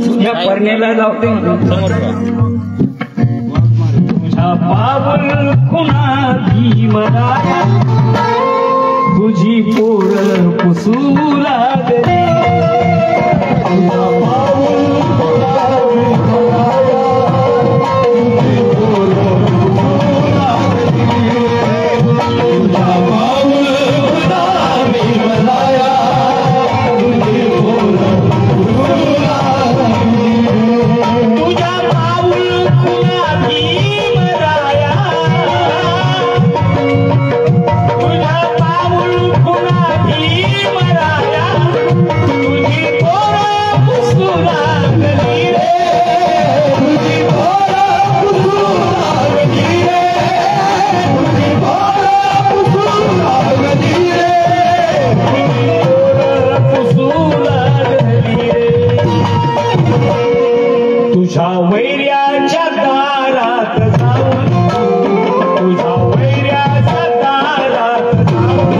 तुझ्या परनेला लावते तुझ्या पावल खुणा भीमराया तुझी पोर पुसू लागली तुझ्या पावल खुणा भीमराया तुझी पोर पुसू लागली तुझ्या पावल खुणा भीमराया तुझी पोर पुसू लागली तुझ्या पाऊल खुणा भीमराया तुझ्या पाऊल खुणा भीमराया तुझी पोर पुसू लागली रे तुझी पोर पुसू लागली रे तुझी पोर पुसू लागली रे पुसू लागली रे तुझ्या वैर्याच्या दारात जाऊन तुझ्या वैर्याच्या दारात जाऊन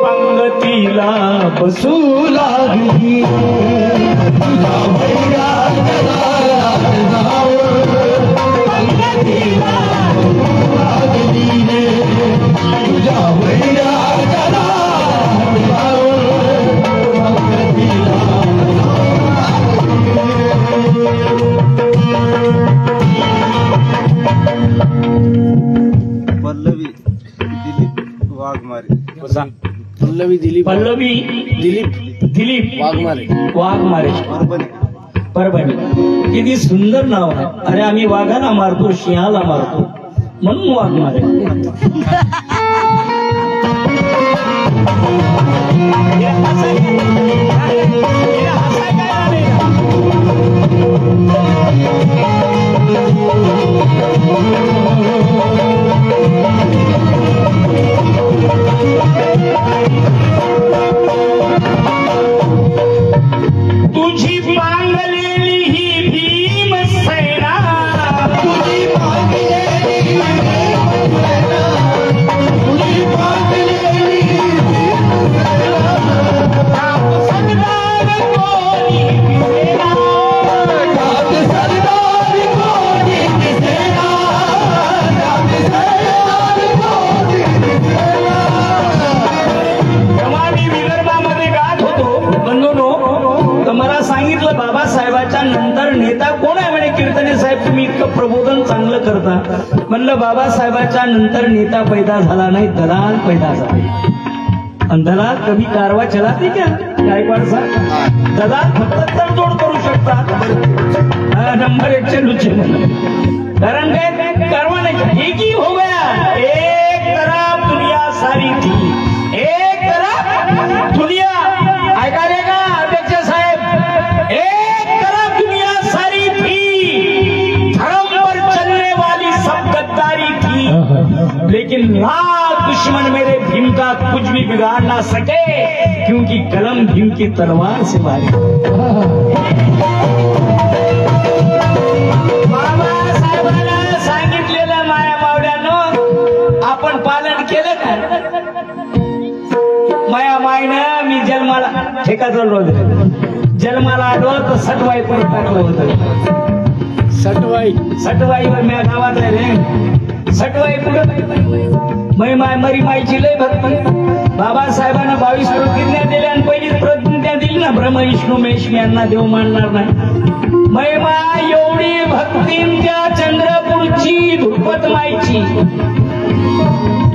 पंगतीला बसू लागली तुझ्या वैर्याच्या दारात जाऊन पंगतीला बसू लागली तुझ्या वैर्याच्या दारात जाऊन पंगतीला पल्लवी दिलीप वाघमारे पल्लवी दिलीप वाघमारे परभणी किती सुंदर नाव आहे. अरे आम्ही वाघाला मारतो शिंहाला मारतो म्हणून वाघमारे. तुझी पांगलेली ही भीमसेना तुझी पांगलेली भीमसेना तुझी पांगलेली सरदार कोणी दिसेना सरदार कोणी दिसेना सरदार कोणी दिसेना. जेव्हा मी विदर्भामध्ये गात होतो बंधूनो तर मला सांगितलं बाबासाहेबाच्या नंतर नेता कोण आहे म्हणे. कीर्तने साहेब तुम्ही इतकं प्रबोधन चांगलं करता. म्हणलं बाबासाहेबाच्या नंतर नेता पैदा झाला नाही दलाल पैदा झाला. आणि दलाल कभी कारवा चलाते क्या गायकवाड साहेब. दलाल फक्त तडजोड करू शकतात. नंबर 1 चे लुचे कारण काय कारवा नाही. एक ही हो गया एक तरफ दुनिया सारी थी एक तरफ दुनिया ऐका देगा अध्यक्ष साहेब एक तरफ दुनिया सारी थी धर्म पर चलने वाली सब गद्दारी थी लेकिन लाख दुश्मन मेरे भीम का कुछ भी बिगाड़ ना सके क्योंकि कलम भीम की तलवार से मारी. बाबासाहेबांना सांगितलेलं माया मावड्यानं आपण पालन केलं का. माया मायनं मी जन्माला ठेका चाललो जन्माला आलो तर सटवाई पण टाकलं होतं. सटवाईवर मी गावात आहे रे. सटवाई पुढे मरी माईची लय भक्त. बाबासाहेबांना 22 प्रतिज्ञा दिल्या आणि पहिलीच प्रतिज्ञा दिली ना ब्रह्म विष्णू महेश यांना देव मानणार नाही. महिमा एवढी भक्तींच्या चंद्रपूरची धुपत माईची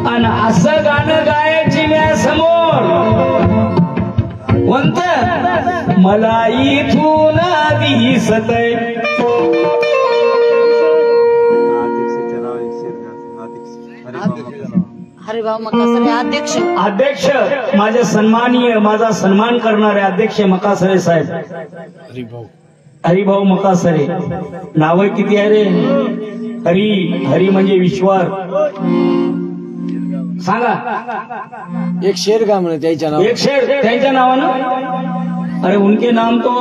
आणि असं गाणं गायची म्या समोर कोणतं मला इथून दिसतंय. हरिभाऊ मकासरे अध्यक्ष माझे सन्माननीय माझा सन्मान करणारे अध्यक्ष मकासरे साहेब. हरिभाऊ मकासरे नाव किती आहे रे. हरी म्हणजे विश्वार. सांगा एक शेर का म्हणे त्याच्या नाव. एक शेर त्यांच्या नावानं. अरे उनके नाम तो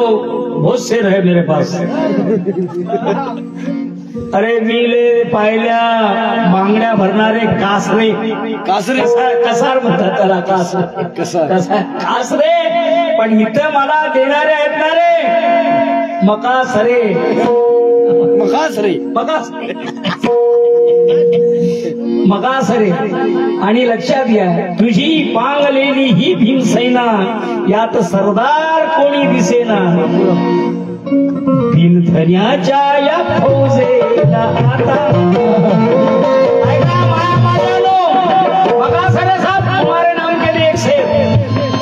बहुत शेर है मेरे पास. अरे मिले पाहिल्या बांगड्या भरणारे कासरे कासरे कसार म्हणतात त्याला. कासरे पण इथं मला देणारे आहेत ना रे मकासरे मगासरे. आणि लक्षात घ्या, तुझी पांगलेली ही भीमसेना, यात सरदार कोणी दिसेना. भीमधन्याच्या या फौजेला आता मगासरे साहब तुम्हारे नाम के लिए एक शेर.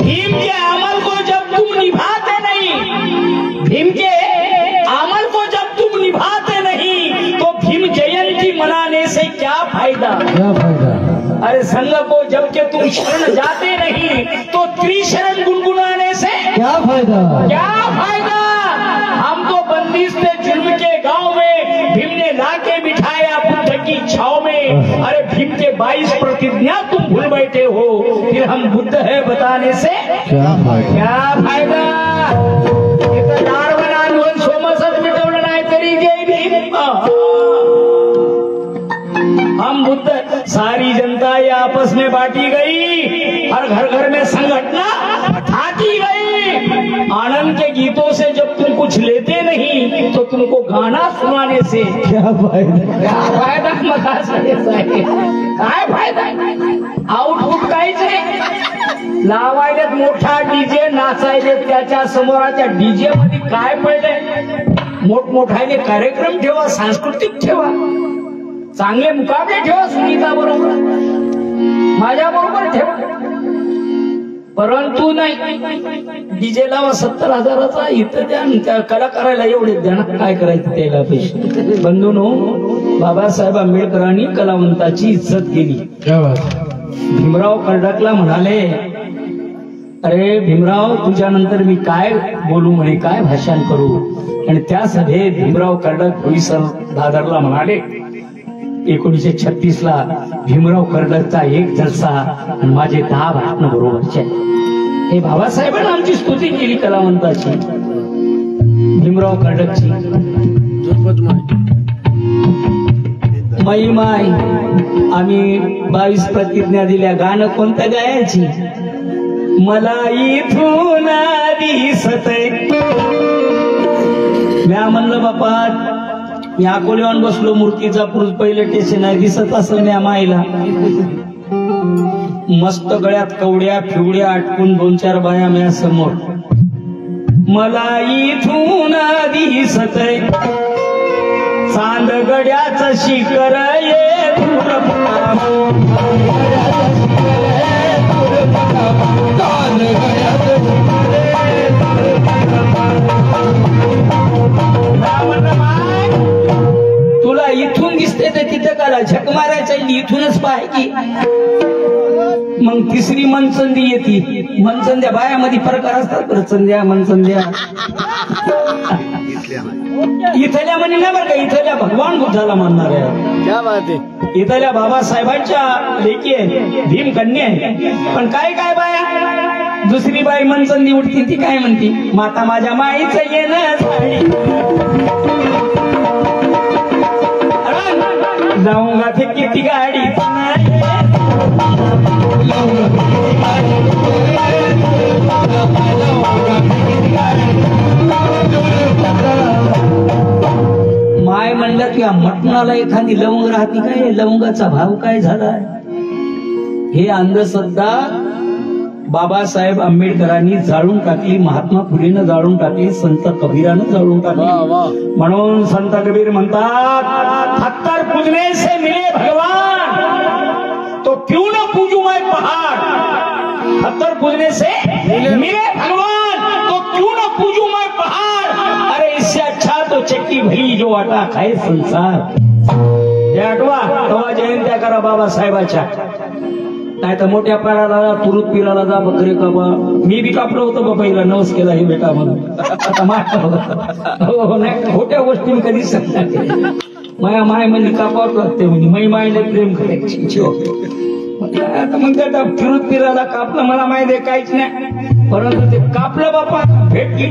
भीम के अमल को जब तुम निभाते नहीं, भीम के अमल को जब तुम निभाते नहीं, तो भीम जयंती मनाने से क्या फायदा. अरे संघ को जब के तुम शरण जाते नहीं, तो त्रिशरण गुनगुनाने से क्या फायदा. हम तो बंदिश थे जुल्म के गांव में, भीम ने लाके बिठाया बुद्ध की छाव में. अरे भीम के 22 प्रतिज्ञा तुम भूल बैठे हो, फिर हम बुद्ध है बताने से क्या फायदा. इथं दारवन आणून सोमसच मिटवलं नाही तरी जय भीम. हम बुद्ध, सारी जनता ये आपस में बांटी गई, हर घर में संगठना ठाकी गई. आनंद के गीतों से जब तुम कुछ लेते नहीं, तो तुमको गाना सुनाने से क्या फायदा. मगासरे काय फायदा. आउटपुट काहीच नाही. लावायलेत मोठा डीजे, नाचायलेत त्याच्या समोराच्या डीजे मध्ये काय पडलंय. मोठमोठाने कार्यक्रम ठेवा, सांस्कृतिक ठेवा, चांगले मुकाबले ठेवा, सुनीता बरोबर, माझ्या बरोबर ठेवा. परंतु नाही, डीजे लावा 70,000चा, इथं द्या, त्या कलाकाराला एवढे द्या ना, काय करायचं त्याला पैसे. बंधूंनो, बाबासाहेब आंबेडकरांनी कलावंताची इज्जत केली. भीमराव कर्डकला म्हणाले, अरे भीमराव, तुझ्यानंतर मी काय बोलू म्हणे, काय भाषण करू. आणि त्या सभेत भीमराव कर्डक बोईसर दादरला म्हणाले, 1936 ला भीमराव कर्डकचा एक जलसा आणि माझे 10 भाषण बरोबरचे. हे बाबासाहेबांनी आमची स्तुती केली कलावंताची, भीमराव कर्डकची. माई आम्ही 22 प्रतिज्ञा दिल्या. गाणं कोणतं गायची. मला इथून दिसतंय. म्या म्हणलं बापा, मी अकोल्यावर बसलो, मूर्तीचा पुरुष पहिले स्टेशन आहे, दिसत असेल म्या माईला. मस्त गळ्यात कवड्या फिवड्या अटकून 2-4 बाया म्या समोर. मला इथून दिसतंय चांद गड्याचं शिखर ये तुला इथून दिसते तर तिथं काला झक मारायचा, इथूनच पाय की. मग तिसरी मनचंदी येते. मनचंद्या बायामध्ये प्रकार असतात, प्रचंद्या मनचंद्या. इथल्या म्हणे ना बरं का, इथल्या भगवान बुद्धाला मानणार आहे. क्या बात आहे. इथल्या बाबासाहेबांच्या लेकी आहे, भीम कन्या आहे. पण काय काय बाया, दुसरी बाई मनचंदी उठती, ती काय म्हणती, माता माझ्या माईचं येणं जाऊंगा ते किती गाडी. माय म्हणलं की मटणाला एखादी लवंग राहते काय, लवंगाचा भाव काय झालाय. हे अंधश्रद्धा बाबासाहेब आंबेडकरांनी जाळून टाकली, महात्मा फुलेनं जाळून टाकली, संत कबीरानं जाळून टाकली. म्हणून संत कबीर म्हणतात, पत्थर पूजने से मिले भगवान तो क्यों न पूजू मैं पहाड़. पत्थर पूजने से मिले भगवान तो क्यों न पूजू मैं पहाड़. अरे इससे अच्छा तो चक्की भली जो आटा खाए संसार. हे आठवा, तेव्हा जयंत्या करा बाबासाहेबाच्या. नाही तर मोठ्या पाराला जा, तुरुत पिराला जा, बकरे कापा. मी बी कापलं होतं बाबाईला, नवस केला हे बेटा म्हणून. आता हो नाही, खोट्या गोष्टी मी कधीच सांगणार. माया माय म्हणजे कापावत लागते, म्हणजे मै मायने प्रेम करायची. आता मग आता फिरूत पिराला कापलं, मला माहिती आहे काहीच नाही, परंतु ते कापलं बापा भेटली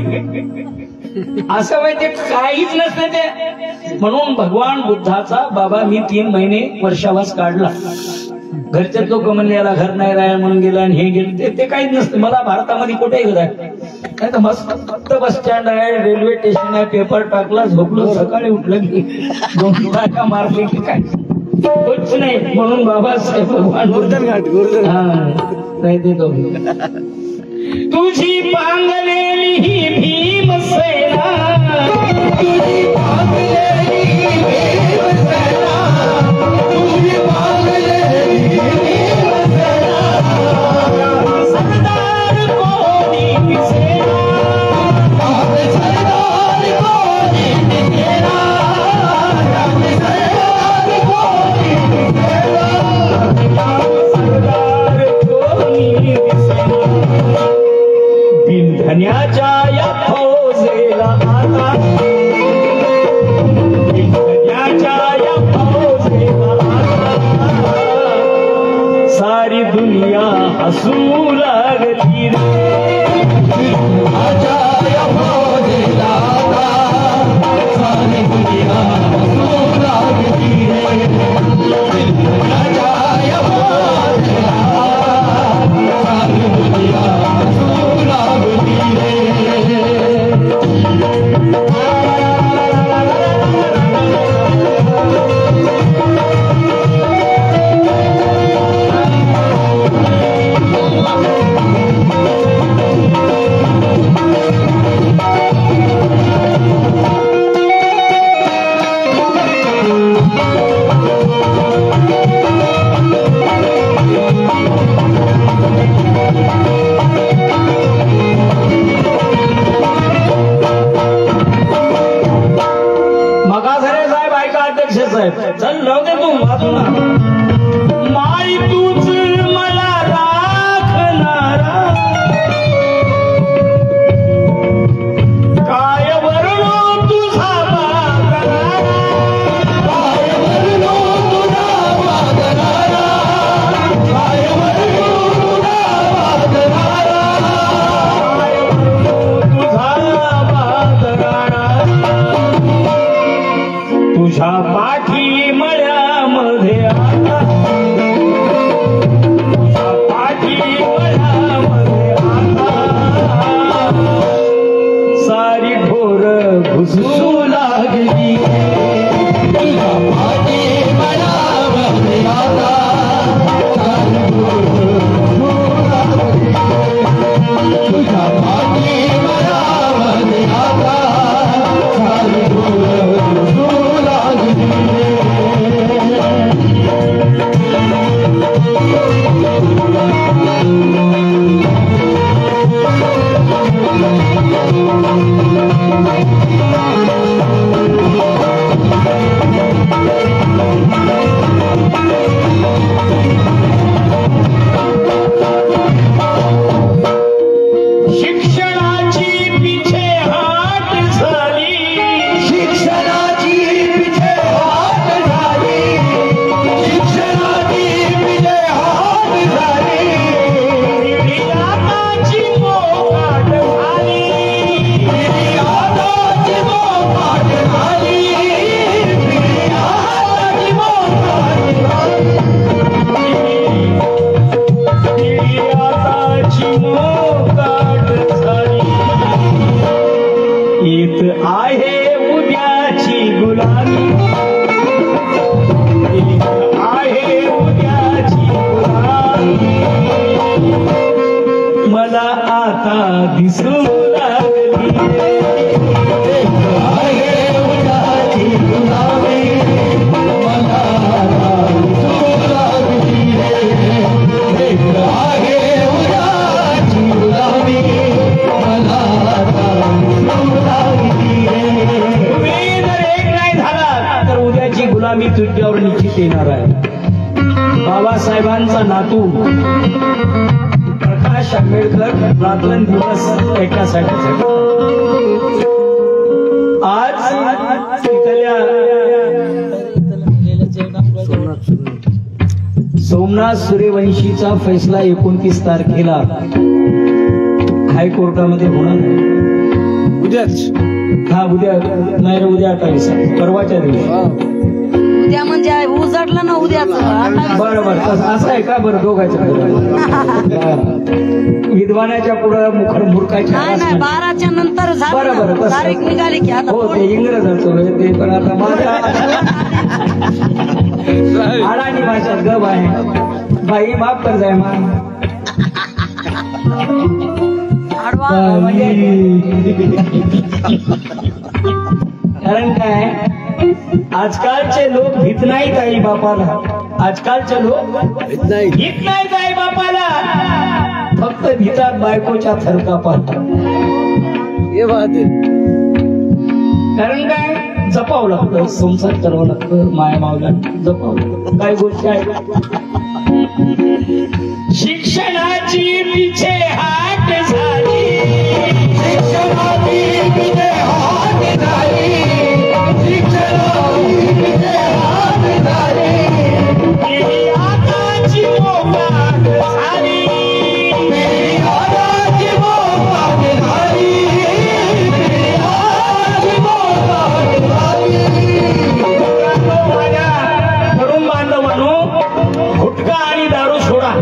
असं माहिती काहीच नसते ते. म्हणून भगवान बुद्धाचा बाबा मी 3 महिने वर्षावास काढला. घरचे लोक म्हणले याला घर नाही राहायला म्हणून गेला आणि हे गेलं, ते काहीच नसतं. मला भारतामध्ये कुठेही घर आहे, नाही तर मस्त बस स्टँड आहे, रेल्वे स्टेशन आहे, पेपर टाकला, झोपलो, सकाळी उठलं की 2 उड्या मारली की काय कुछ नाही. म्हणून बाबासाहेब भगवान गोवर्धन घाट गोवर्धन हा नाही ते तो तुझी पांगलेली ही भीमसेना, तुझी पांगलेली भीमसेना, तुझी पांगलेली भीमसेना, सरदार कोणी सेना, सरदार कोणी सेना, सरदार कोणी सेना, सरदार कोणी सेना, बिनधन्याच्या या फौजेला आता, बिनधन्याच्या या फौजेला आता, सारी दुनिया हसू लागली रे. बिनधन्याच्या या फौजेला आता, सारी दुनिया हसू लागली रे. बिनधन्याच्या या फौजेला आता, सारी दुनिया हसू लागली रे. चल राहू दे तू वाचू ना. माई तूच मला राखणारा, काय वर्णो तुझा वागणारा, काय वर्णो तुझा वागणारा, काय वर्णो तुझा वागणारा, काय वर्णो तुझा वागणारा, तुझ्या पाठी मळ्यामध्ये आता, तुझ्या पाठी मळ्यामध्ये आता, सारी ढोर घुसू लागली. तुझ्या पाठी मळ्यामध्ये आता, सारी ढोर घुसू लागली. तुझ्या पाठी मळ्यामध्ये आता, सारी ढोर घुसू लागली. शिक्षणाची पिछेहाट झाली, शिक्षणाची पिछेहाट झाली, शिक्षणाची पिछेहाट झाली, निर्याताची मोकाट झाली, निर्याताची मोकाट झाली, निर्याताची मोकाट झाली, निर्याताची मोकाट झाली. येत आहे उद्याची गुलामी, येत आहे उद्याची गुलामी, मला आता दिसू लागली. येत आहे उद्याची गुलामी, मला आता दिसू लागली. येत आहे उद्याची गुलामी, मला आता दिसू लागली. तुम्ही जर एक नाही झाला तर उद्याची गुलामी तुझ्यावर निश्चित येणार आहे. बाबासाहेबांचा नातू प्रकाश आंबेडकर रात्रंदिवस एकासाठी आज इथल्या सोमनाथ सूर्यवंशीचा फैसला 29 तारखेला हायकोर्टामध्ये होणार आहे. उद्याच हा उद्या नाही रे, उद्या 28 परवाच्या दिवशी उद्या म्हणजे उजडलं ना उद्याच बरोबर असं आहे का बरं दोघांच्या विद्वानाच्या पुढं मुखर मूर्खाच्या नाही नाही 12च्या नंतर बरं, झालं तसं. तारीख निघाली की आता हो कोण- ते इंग्रजाचं होय ते पण आता माझ्या अडाणी भाषेत गप आहे बाई माफ कर जाय मा आडवा कारण काय आजकालचे लोक भीत नाहीत आई बापाला आजकालचे लोक नाही भीत नाहीत आई बापाला फक्त भीतात बायकोच्या थरकापात हे बात आहे. कारण काय जपावं लागतं संसार करावं लागतं माया मावला जपावं लागतं काही गोष्टी आहेत शिक्षणाची पिछे हाट झाली शिक्षणाची पिछे हाट झाली शिक्षणाची पिछे हाट झाली ही आताची मोकाट झाली ही आताची मोकाट झाली ही आताची मोकाट झाली माझ्या तरुण बांधवांनो गुटखा आणि दारू सोडा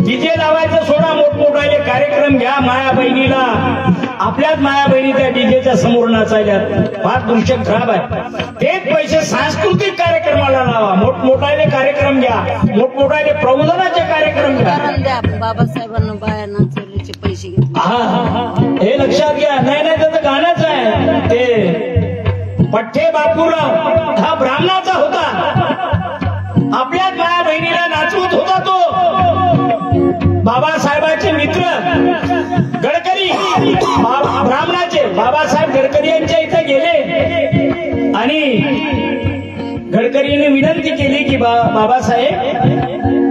डीजे लावायचं सोडा मोठमोठाले कार्यक्रम घ्या माया बहिणीला आपल्याच माया बहिणी त्या डीजेच्या समोर नाचायल्यात फार दृश्य खराब आहे तेच पैसे सांस्कृतिक कार्यक्रमाला लावा मोठमोठाले कार्यक्रम घ्या मोठमोठाले प्रबोधनाचे कार्यक्रम घ्या कारण द्या बाबासाहेबांना बायांना चोरीचे पैसे घेतले हा हे लक्षात घ्या नाही नाही त्याचं गाणंच आहे ते पठ्ठे बापूराव हा ब्राह्मणाचा होता आपल्याच माया बहिणीला नाचवत होता तो बाबासाहेबांचे मित्र गडकरी ब्राह्मणाचे बाबासाहेब गडकरी यांच्या इथे गेले आणि गडकरीने विनंती केली की बाबासाहेब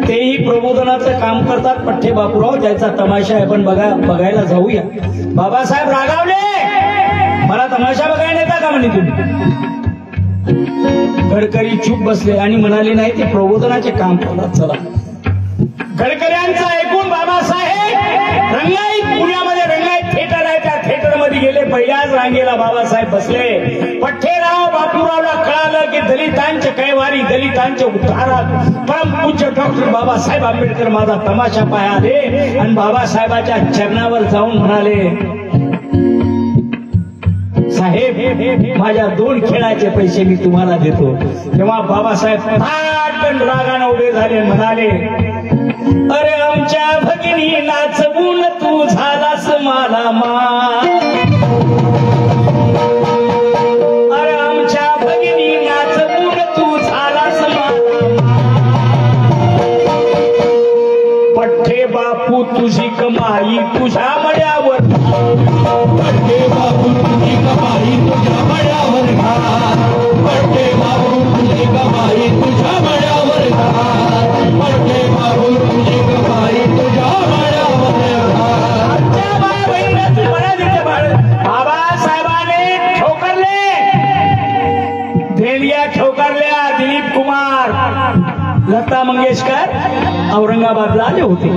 तेही प्रबोधनाचं काम करतात पठ्ठे बापूराव ज्याचा तमाशा आहे पण बघायला जाऊया बाबासाहेब रागावले मला तमाशा बघायला येता का म्हणे तुम्ही गडकरी चूप बसले आणि म्हणाले नाही ते प्रबोधनाचे काम करतात चला गडकऱ्यांचं ऐकून बाबासाहेब रंगाईत पुण्यामध्ये रंगाईत थिएटर आहे त्या थिएटर मध्ये गेले पहिल्याच रांगेला बाबासाहेब बसले पठ्ठेराव बापूरावला कळालं की दलितांच्या कैवारी दलितांच्या उद्धारात परमपूज्य डॉक्टर बाबासाहेब आंबेडकर माझा तमाशा पाहाले आणि बाबासाहेबाच्या चरणावर जाऊन म्हणाले साहेब माझ्या 2 खेळाचे पैसे मी तुम्हाला देतो तेव्हा बाबासाहेब फाटकन रागाने उभे झाले म्हणाले अरे आमच्या भगिनी नाचवून तू झालास मला मान अरे आमच्या भगिनी नाचवून तू झालास मला पठ्ठे बापू तुझी कमाई तुझ्या मड्यावर पठ्ठे बापू तुझी कमाई तुझ्या मड्यावर घाल पठ्ठे बापू तुझी कमाई तुझ्या मड्यावर घाल पठ्ठे बापू तुझी कमाई तुझ्या मड्यावर घाल आमच्या बाय बहिणीला तू म्हणा देते बाबासाहेबांने ठोकरले देणग्या ठोकरल्या दिलीप कुमार लता मंगेशकर औरंगाबादला आले होते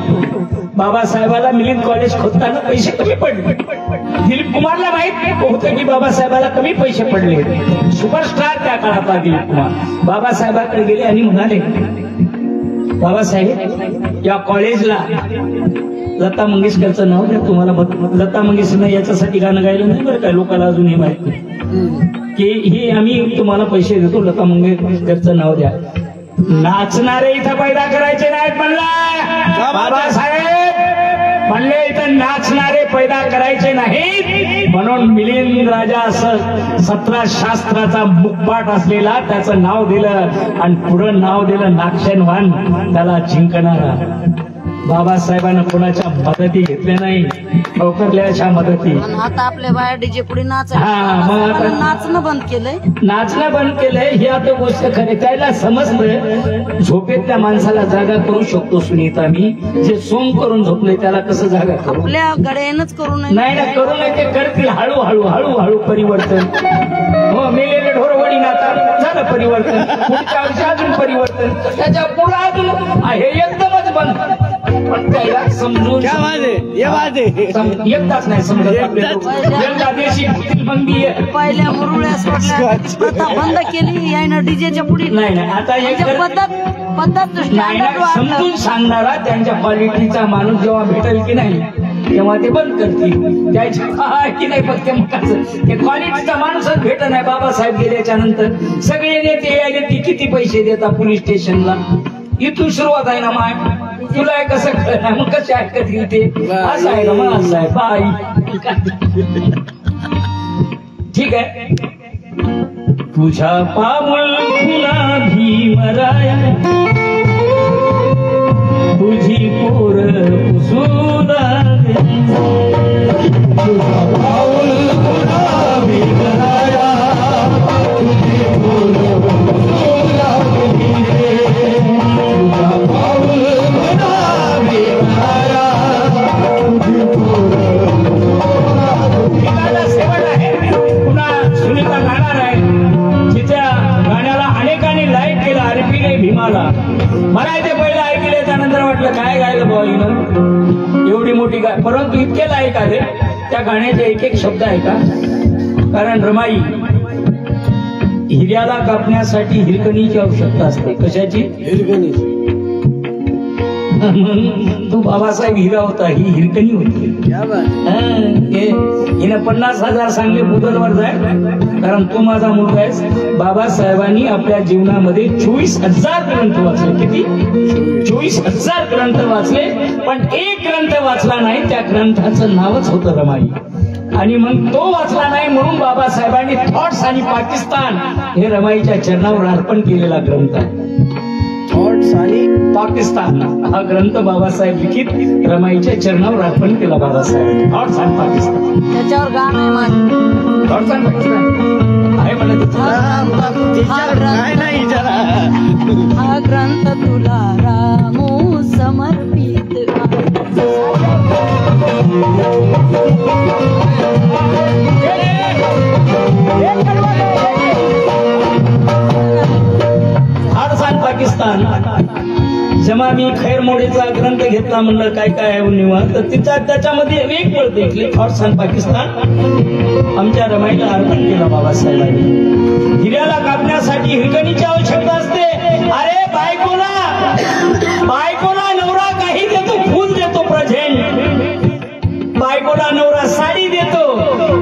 बाबासाहेबाला मिलिंद कॉलेज खोदताना पैसे कमी पडले दिलीप कुमारला माहित होतं की बाबासाहेबाला कमी पैसे पडले सुपरस्टार त्या काळातला दिलीप कुमार बाबासाहेबांकडे गेले आणि म्हणाले बाबासाहेब या कॉलेजला लता मंगेशकरचं नाव द्या तुम्हाला लता मंगेशकरनं याच्यासाठी गाणं गायलं नाही बरं काय लोकांना अजून हे माहित नाही की हे आम्ही तुम्हाला पैसे देतो लता मंगेशकरचं नाव द्या नाचणारे इथं पैदा करायचे नाहीत म्हणला बाबासाहेब म्हणले इथं नाचणारे पैदा करायचे नाहीत म्हणून मिलिंद राजा असं 17 शास्त्राचा मुखपाठ असलेला त्याचं नाव दिलं आणि पुढं नाव दिलं नाक्षणवान त्याला जिंकणारा बाबासाहेबांना कोणाच्या मदती घेतल्या नाही ठोकरल्याच्या मदती आता आपल्या बाया डीजे पुढे नाच मग आता नाचणं बंद केलंय नाचणं बंद केलंय ही आता गोष्ट खरी त्याला समजलं झोपेत त्या माणसाला जागा करू शकतो सुनीता मी जे सोंग करून झोपले त्याला कसं जागा करू आपल्या गड्यानच करू नये नाही ना करू नये ते करतील हळूहळू हळूहळू परिवर्तन हो मेलेले ढोरवडी नाता झालं परिवर्तन पुढच्या वर्षी अजून परिवर्तन त्याच्या पुढे अजून हे एकदमच बंद पण त्याला समजून क्या बात है, ये बात है. एकदाच नाही समजत आपल्याला. एकदा देशी बंदी आहे. पहिल्या मुरुळ्या सोडल्या प्रथा बंद केली यायनं डीजेच्या पुढे नाही नाही आता एक म्हणजे पद्धत नाही स्टँडर्ड नाही, वाढलं. समजून सांगणारा त्यांच्या क्वालिटीचा माणूस जेव्हा भेटेल की नाही तेव्हा ते बंद करतील. त्याच्या की नाही फक्त मुखाचं ते क्वालिटीचा माणूसच भेट नाही. बाबासाहेब गेल्याच्या नंतर सगळे नेते यायले ती किती पैसे देतात पोलीस स्टेशनला. इथून सुरुवात आहे ना माय. तुला हे कसं कळणार मग कसे ऐकत येईल ते. असं आहे का मग असं आहे बाई. ठीक आहे. तुझ्या पामुल खुना भीमराया तुझी पोर पुसूला तुझा पाऊल खुना भीमराया तुझी पोर पुसूला तुझा पाऊल खुना भीमराया तुझी पोर शेवट आहे. पुन्हा सुनीता गाणार आहे. तिच्या गाण्याला अनेकांनी लाईक केलं. आरपीने भीमाला मला इथे पहिलं ऐकले त्यानंतर वाटलं काय गायलं भाऊ एवढी मोठी गाय. परंतु इतके लाईक आले त्या गाण्याचे एक एक शब्द आहे का. कारण रमाई हिऱ्याला कापण्यासाठी हिरकणीची आवश्यकता असते. कशाची. हिरकणी. तू बाबासाहेब हिरा होता ही हिरकणी होती. क्या बात. हिनं 50,000 सांगले बुधलवर जाय कारण तू माझा मुलगा आहेस. बाबासाहेबांनी आपल्या जीवनामध्ये 24,000 ग्रंथ वाचले. किती. 24,000 ग्रंथ वाचले. पण एक ग्रंथ वाचला नाही. त्या ग्रंथाचं नावच होतं रमाई. आणि मग तो वाचला नाही म्हणून बाबासाहेबांनी थॉट्स आणि पाकिस्तान हे रमाईच्या चरणावर अर्पण केलेला ग्रंथ आहे. थॉट्स आणि पाकिस्तान हा ग्रंथ बाबासाहेब लिखित रमाईच्या चरणावर अर्पण केला. Babasaheb thoughts and Pakistan. त्याच्यावर गाणं आहे माझं. थॉट्स अँड पाकिस्तान आहे मला काय नाही जरा. हा ग्रंथ तुला रामू समर्पित थॉट्स अँड पाकिस्तान. जेव्हा मी खैर मोडीचा ग्रंथ घेतला म्हणलं काय काय आहे निवांत तर त्याच्यामध्ये एक पळ देखील थॉट्स अँड पाकिस्तान आमच्या रमाईला अर्पण केला बाबासाहेबांनी. हिऱ्याला कापण्यासाठी हिरकणीची आवश्यकता असते. अरे बायकोला नवरा काही देतो. फूल देतो प्रेझेंट. बायकोला नवरा साडी देतो.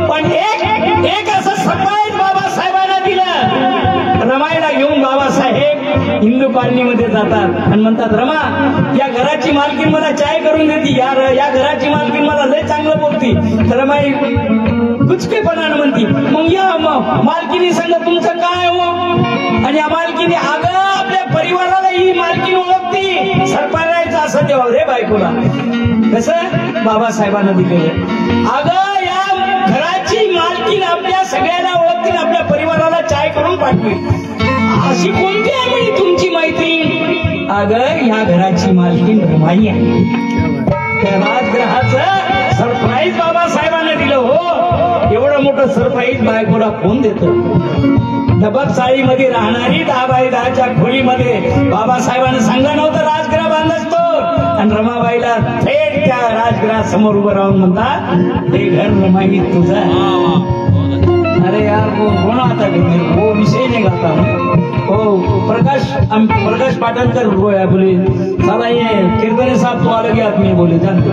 पण एक असं सरप्राईज बाबासाहेबांना दिलं. रमाईला घेऊन बाबासाहेब हिंदू कॉलनीमध्ये जातात आणि म्हणतात रमा या घराची मालकीन मला चाय करून देते. या घराची मालकीन मला लय चांगलं बोलती. तर रमाई कुचकेपणानं म्हणती मग या मालकीनी सांगा तुमचं काय हो. आणि या मालकीने अगं आपल्या परिवाराला ही मालकीन ओळखती. सरपरायचं असं तेव्हा रे बायकोला कसं बाबासाहेबांना दिलेलं. अगं या घराची मालकीन आपल्या सगळ्यांना ओळखतील. आपल्या परिवाराला चाय करून पाठवी. अशी कोणती आहे म्हणजे तुमची मैत्री. अगं ह्या घराची मालकीन रमाई आहे. त्या राजग्रहाचं सरप्राईज बाबासाहेबांना दिलं. हो एवढं मोठं सरप्राईज बायकोला कोण देतो. डबक चाळीमध्ये राहणारी 10x10च्या खोलीमध्ये बाबासाहेबांना सांगा नव्हतं राजगृह बांधतो. आणि रमाबाईला थेट त्या राजगृहासमोर उभं राहून म्हणतात हे घर रमाई तुझं. अरे यार वो आता वो विषय नहीं गाता हूँ. प्रकाश पाटणकर रोया बोले साला ये कीर्तने साहब तो अलग ही आदमी बोले जानते.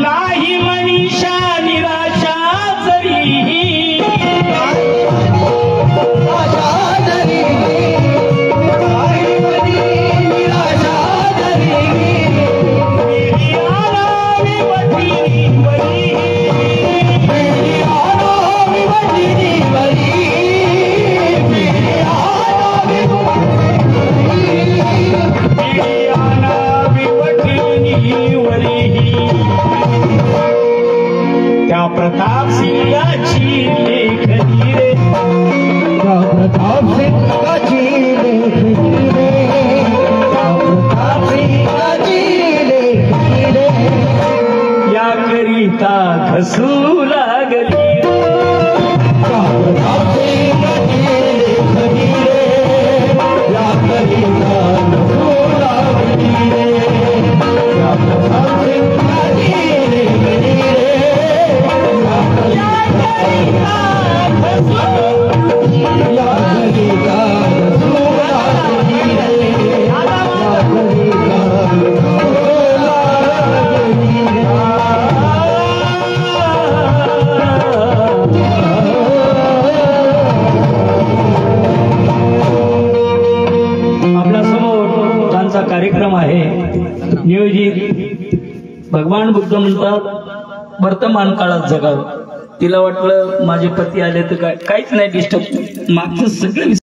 नाही मनीषा निराशा जरी प्रताप सिंगाची लेखनी रे. प्रताप सिंगाची लेखनी रे. प्रताप सिंगाची लेखनी रे. याकरिता घसू लागली. प्रताप सिंगाची लेखनी रे. याकरिता घसू लागली रे. कार्यक्रम आहे नियोजित. भगवान बुद्ध म्हणतात वर्तमान काळात जगावं. तिला वाटलं माझे पती आले तर काहीच नाही डिस्टर्ब, मागचं सगळं